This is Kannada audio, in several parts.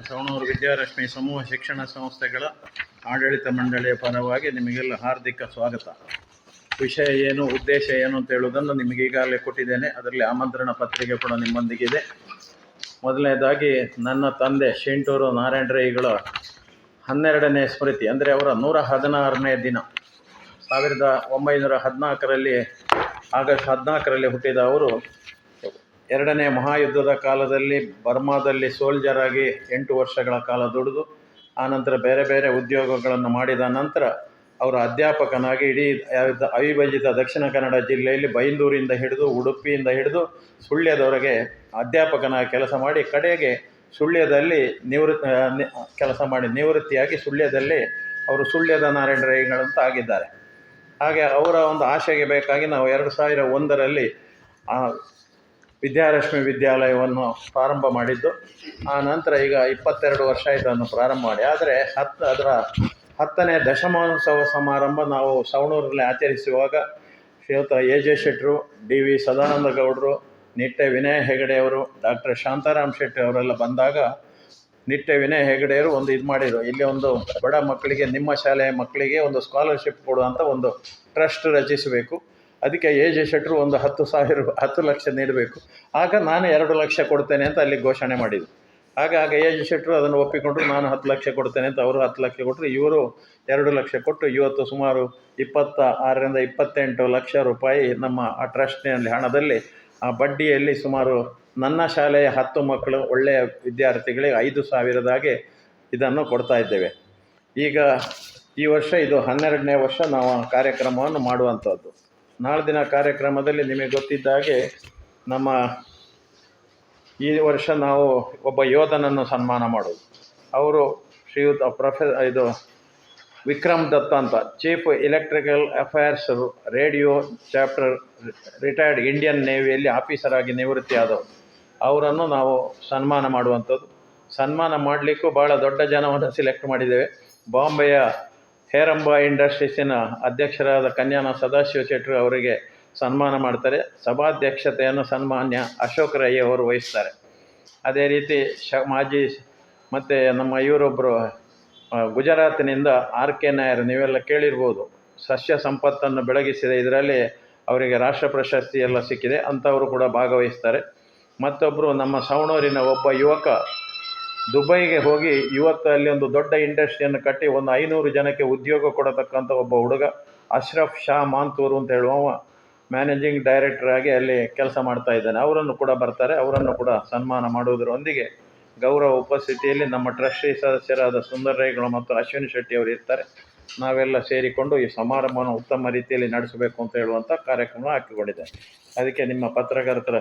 ಸವಣೂರು ವಿದ್ಯಾರಶ್ಮಿ ಸಮೂಹ ಶಿಕ್ಷಣ ಸಂಸ್ಥೆಗಳ ಆಡಳಿತ ಮಂಡಳಿಯ ಪರವಾಗಿ ನಿಮಗೆಲ್ಲ ಹಾರ್ದಿಕ ಸ್ವಾಗತ. ವಿಷಯ ಏನು, ಉದ್ದೇಶ ಏನು ಅಂತ ಹೇಳುವುದನ್ನು ನಿಮಗೆ ಈಗಾಗಲೇ ಕೊಟ್ಟಿದ್ದೇನೆ. ಅದರಲ್ಲಿ ಆಮಂತ್ರಣ ಪತ್ರಿಕೆ ಕೂಡ ನಿಮ್ಮೊಂದಿಗಿದೆ. ಮೊದಲನೇದಾಗಿ ನನ್ನ ತಂದೆ ಶಿಂಟೂರು ನಾರಾಯಣ ರೈಗಳ 12ನೇ ಸ್ಮೃತಿ, ಅಂದರೆ ಅವರ 116ನೇ ದಿನ. 1914ರಲ್ಲಿ ಆಗಸ್ಟ್ 14ರಲ್ಲಿ ಹುಟ್ಟಿದ ಅವರು 2ನೇ ಮಹಾಯುದ್ಧದ ಕಾಲದಲ್ಲಿ ಬರ್ಮಾದಲ್ಲಿ ಸೋಲ್ಜರ್ ಆಗಿ 8 ವರ್ಷಗಳ ಕಾಲ ದುಡಿದು ಆನಂತರ ಬೇರೆ ಬೇರೆ ಉದ್ಯೋಗಗಳನ್ನು ಮಾಡಿದ ನಂತರ ಅವರು ಅಧ್ಯಾಪಕನಾಗಿ ಇಡೀ ಅವಿಭಜಿತ ದಕ್ಷಿಣ ಕನ್ನಡ ಜಿಲ್ಲೆಯಲ್ಲಿ ಬೈಂದೂರಿಂದ ಹಿಡಿದು ಉಡುಪಿಯಿಂದ ಹಿಡಿದು ಸುಳ್ಯದವರೆಗೆ ಅಧ್ಯಾಪಕನಾಗಿ ಕೆಲಸ ಮಾಡಿ ಕಡೆಗೆ ಸುಳ್ಯದಲ್ಲಿ ನಿವೃತ್ತಿಯಾಗಿ ಸುಳ್ಯದಲ್ಲಿ ಅವರು ಸುಳ್ಯದ ನಾರಾಯಣ ರೈಗಳಂತ ಆಗಿದ್ದಾರೆ. ಹಾಗೆ ಅವರ ಒಂದು ಆಶೆಗೆ ಬೇಕಾಗಿ ನಾವು 2001ರಲ್ಲಿ ವಿದ್ಯಾರಶ್ಮಿ ವಿದ್ಯಾಲಯವನ್ನು ಪ್ರಾರಂಭ ಮಾಡಿದ್ದು. ಆ ನಂತರ ಈಗ 22 ವರ್ಷ ಆಯಿತು ಅದನ್ನು ಪ್ರಾರಂಭ ಮಾಡಿ. ಆದರೆ ಅದರ 10ನೇ ದಶಮಾನೋತ್ಸವ ಸಮಾರಂಭ ನಾವು ಸವಣೂರಲ್ಲಿ ಆಚರಿಸುವಾಗ ಶ್ರೀಯುತ ಎ.ಜೆ. ಶೆಟ್ಟರು, ಡಿ.ವಿ. ಸದಾನಂದ ಗೌಡರು, ನಿಟ್ಟೆ ವಿನಯ ಹೆಗಡೆಯವರು, ಡಾಕ್ಟರ್ ಶಾಂತಾರಾಮ್ ಶೆಟ್ಟಿ ಅವರೆಲ್ಲ ಬಂದಾಗ ನಿಟ್ಟೆ ವಿನಯ ಹೆಗಡೆಯವರು ಒಂದು ಇದು ಮಾಡಿದರು, ಇಲ್ಲಿ ಒಂದು ಬಡ ಮಕ್ಕಳಿಗೆ, ನಿಮ್ಮ ಶಾಲೆಯ ಮಕ್ಕಳಿಗೆ ಒಂದು ಸ್ಕಾಲರ್ಶಿಪ್ ಕೊಡುವಂಥ ಒಂದು ಟ್ರಸ್ಟ್ ರಚಿಸಬೇಕು. ಅದಕ್ಕೆ ಎ.ಜೆ. ಶೆಟ್ಟರು ಒಂದು 10 ಲಕ್ಷ ನೀಡಬೇಕು. ಆಗ ನಾನು 2 ಲಕ್ಷ ಕೊಡ್ತೇನೆ ಅಂತ ಅಲ್ಲಿ ಘೋಷಣೆ ಮಾಡಿದರು. ಆಗ ಎ.ಜೆ. ಶೆಟ್ಟರು ಅದನ್ನು ಒಪ್ಪಿಕೊಂಡ್ರು. ನಾನು 10 ಲಕ್ಷ ಕೊಡ್ತೇನೆ ಅಂತ ಅವರು 10 ಲಕ್ಷ ಕೊಟ್ಟರು. ಇವರು 2 ಲಕ್ಷ ಕೊಟ್ಟು ಇವತ್ತು ಸುಮಾರು 26ರಿಂದ 28 ಲಕ್ಷ ರೂಪಾಯಿ ನಮ್ಮ ಆ ಟ್ರಸ್ಟ್ನಲ್ಲಿ ಹಣದಲ್ಲಿ ಆ ಬಡ್ಡಿಯಲ್ಲಿ ಸುಮಾರು ನನ್ನ ಶಾಲೆಯ 10 ಮಕ್ಕಳು ಒಳ್ಳೆಯ ವಿದ್ಯಾರ್ಥಿಗಳಿಗೆ 5,000 ಇದನ್ನು ಕೊಡ್ತಾ ಇದ್ದೇವೆ. ಈಗ ಈ ವರ್ಷ ಇದು 12ನೇ ವರ್ಷ ನಾವು ಆ ಕಾರ್ಯಕ್ರಮವನ್ನು ಮಾಡುವಂಥದ್ದು. ನಾಳೆ ದಿನ ಕಾರ್ಯಕ್ರಮದಲ್ಲಿ ನಿಮಗೆ ಗೊತ್ತಿದ್ದ ಹಾಗೆ ನಮ್ಮ ಈ ವರ್ಷ ನಾವು ಒಬ್ಬ ಯೋಧನನ್ನು ಸನ್ಮಾನ ಮಾಡೋದು. ಅವರು ಶ್ರೀಯುತ ವಿಕ್ರಮ್ ದತ್ತ ಅಂತ, chief electrical affairs radio chapter, retired Indian ನೇವಿಯಲ್ಲಿ ಆಫೀಸರ್ ಆಗಿ ನಿವೃತ್ತಿ ಆದವರು. ಅವರನ್ನು ನಾವು ಸನ್ಮಾನ ಮಾಡುವಂಥದ್ದು. ಸನ್ಮಾನ ಮಾಡಲಿಕ್ಕೂ ಭಾಳ ದೊಡ್ಡ ಜನವನ್ನು ಸಿಲೆಕ್ಟ್ ಮಾಡಿದ್ದೇವೆ. ಬಾಂಬೆಯ ಹೇರಂಬ ಇಂಡಸ್ಟ್ರೀಸಿನ ಅಧ್ಯಕ್ಷರಾದ ಕನ್ಯಾನ ಸದಾಶಿವ ಶೆಟ್ಟರು ಅವರಿಗೆ ಸನ್ಮಾನ ಮಾಡ್ತಾರೆ. ಸಭಾಧ್ಯಕ್ಷತೆಯನ್ನು ಸನ್ಮಾನ್ಯ ಅಶೋಕ್ ರೈ ಅವರು ವಹಿಸ್ತಾರೆ. ಅದೇ ರೀತಿ ಮಾಜಿ ಮತ್ತು ನಮ್ಮ ಇವರೊಬ್ಬರು ಗುಜರಾತಿನಿಂದ ಆರ್.ಕೆ. ನಾಯರ್, ನೀವೆಲ್ಲ ಕೇಳಿರ್ಬೋದು, ಸಸ್ಯ ಸಂಪತ್ತನ್ನು ಬೆಳಗಿಸಿದ ಇದರಲ್ಲಿ ಅವರಿಗೆ ರಾಷ್ಟ್ರ ಪ್ರಶಸ್ತಿ ಎಲ್ಲ ಸಿಕ್ಕಿದೆ, ಅಂಥವರು ಕೂಡ ಭಾಗವಹಿಸ್ತಾರೆ. ಮತ್ತೊಬ್ಬರು ನಮ್ಮ ಸವಣೂರಿನ ಒಬ್ಬ ಯುವಕ ದುಬೈಗೆ ಹೋಗಿ ಇವತ್ತು ಅಲ್ಲಿ ಒಂದು ದೊಡ್ಡ ಇಂಡಸ್ಟ್ರಿಯನ್ನು ಕಟ್ಟಿ ಒಂದು 500 ಜನಕ್ಕೆ ಉದ್ಯೋಗ ಕೊಡತಕ್ಕಂಥ ಒಬ್ಬ ಹುಡುಗ ಅಶ್ರಫ್ ಶಾ ಮಾಂತೂರು ಅಂತ ಹೇಳುವ ಮ್ಯಾನೇಜಿಂಗ್ ಡೈರೆಕ್ಟರ್ ಆಗಿ ಅಲ್ಲಿ ಕೆಲಸ ಮಾಡ್ತಾ ಇದ್ದಾನೆ. ಅವರನ್ನು ಕೂಡ ಬರ್ತಾರೆ. ಅವರನ್ನು ಕೂಡ ಸನ್ಮಾನ ಮಾಡುವುದರೊಂದಿಗೆ ಗೌರವ ಉಪಸ್ಥಿತಿಯಲ್ಲಿ ನಮ್ಮ ಟ್ರಸ್ಟಿ ಸದಸ್ಯರಾದ ಸುಂದರ ರೈಗಳು ಮತ್ತು ಅಶ್ವಿನಿ ಶೆಟ್ಟಿ ಅವರು ಇರ್ತಾರೆ. ನಾವೆಲ್ಲ ಸೇರಿಕೊಂಡು ಈ ಸಮಾರಂಭವನ್ನು ಉತ್ತಮ ರೀತಿಯಲ್ಲಿ ನಡೆಸಬೇಕು ಅಂತ ಹೇಳುವಂಥ ಕಾರ್ಯಕ್ರಮ ಹಾಕಿಕೊಂಡಿದೆ. ಅದಕ್ಕೆ ನಿಮ್ಮ ಪತ್ರಕರ್ತರ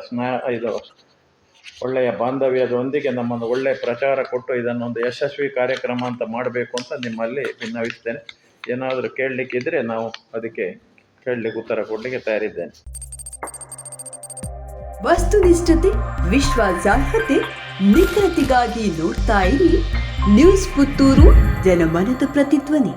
ಒಳ್ಳೆಯ ಬಾಂಧವ್ಯದೊಂದಿಗೆ ನಮ್ಮನ್ನು ಒಳ್ಳೆಯ ಪ್ರಚಾರ ಕೊಟ್ಟು ಇದನ್ನೊಂದು ಯಶಸ್ವಿ ಕಾರ್ಯಕ್ರಮ ಅಂತ ಮಾಡಬೇಕು ಅಂತ ನಿಮ್ಮಲ್ಲಿ ವಿನ್ನವಿಸ್ತೇನೆ. ಏನಾದರೂ ಕೇಳಲಿಕ್ಕಿದ್ರೆ ನಾವು ಅದಕ್ಕೆ ಕೇಳಲಿಕ್ಕೆ ಉತ್ತರ ಕೊಡಲಿಕ್ಕೆ ತಯಾರಿದ್ದೇನೆ. ವಸ್ತುನಿಷ್ಠತೆ, ವಿಶ್ವಾಸಾರ್ಹತೆ, ನಿಖರತೆಗಾಗಿ ನೋಡ್ತಾ ಇರಿ ನ್ಯೂಸ್ ಪುತ್ತೂರು, ಜನಮನದ ಪ್ರತಿಧ್ವನಿ.